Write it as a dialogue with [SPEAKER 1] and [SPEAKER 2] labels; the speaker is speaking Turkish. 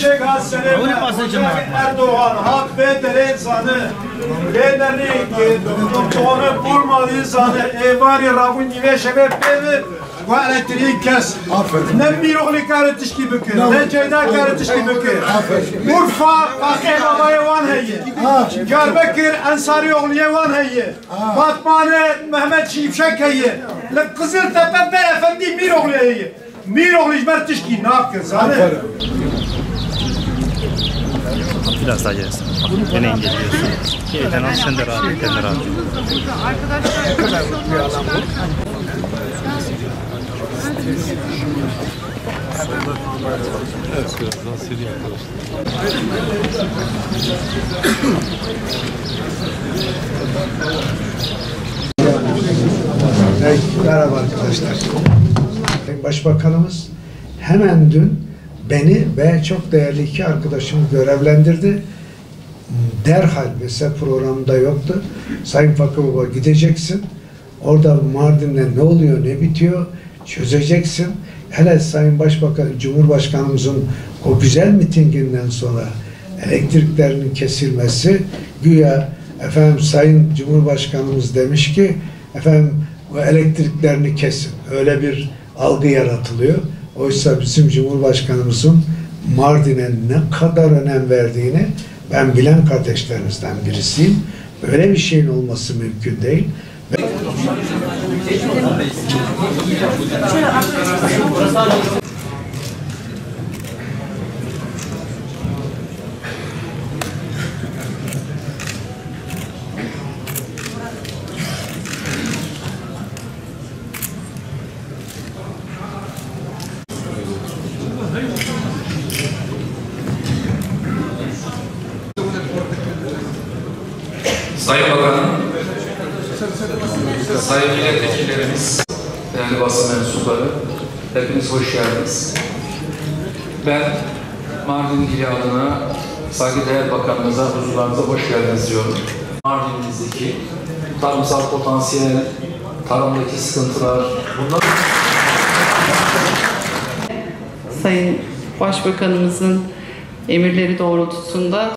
[SPEAKER 1] Şeyh Hasan'ı Erdoğan hak ve dere insanı Bedenli doktoru bulmadı insanı Evari Rabun Nive Şebep Evi ve elektriği kes. Ne bir oğlu karıtış gibi ki, ne ceyda karıtış gibi ki. Urfa, Fakir Baba'ya van heye. Diyarbakır, Ensari oğluya van heye. Batman'ı Mehmet Şipşek heye. Kızıltepe Beyefendi bir oğlu heye. Bir oğlu İzmertiş ki ne yapıyor sana?
[SPEAKER 2] Biraz daha gelirsin. Beni engelliyorsun. Yerden al, sen de rahat, sen de rahat.
[SPEAKER 3] Arkadaşlar, ne kadar bir alan bu?
[SPEAKER 4] Evet, birazdan seri
[SPEAKER 5] arkadaşlar. Merhaba arkadaşlar. Başbakanımız hemen dün beni ve çok değerli iki arkadaşımı görevlendirdi. Derhal mesela programda yoktu. Sayın Fakir Baba gideceksin. Orada Mardin'de ne oluyor, ne bitiyor çözeceksin. Hele Sayın Başbakan, Cumhurbaşkanımızın o güzel mitinginden sonra elektriklerinin kesilmesi güya efendim Sayın Cumhurbaşkanımız demiş ki efendim o elektriklerini kesin. Öyle bir algı yaratılıyor. Oysa bizim Cumhurbaşkanımızın Mardin'e ne kadar önem verdiğini ben bilen kardeşlerimizden birisiyim. Böyle bir şeyin olması mümkün değil.
[SPEAKER 6] Sayın Bakanım, sayın milletvekillerimiz, değerli basın mensupları, hepiniz hoş geldiniz. Ben Mardin ili adına saygıdeğer bakanımıza, huzurlarınıza hoş geldiniz diyorum. Mardin'imizdeki tarımsal potansiyel, tarımdaki sıkıntılar, bunlar...
[SPEAKER 3] Sayın Başbakanımızın emirleri doğrultusunda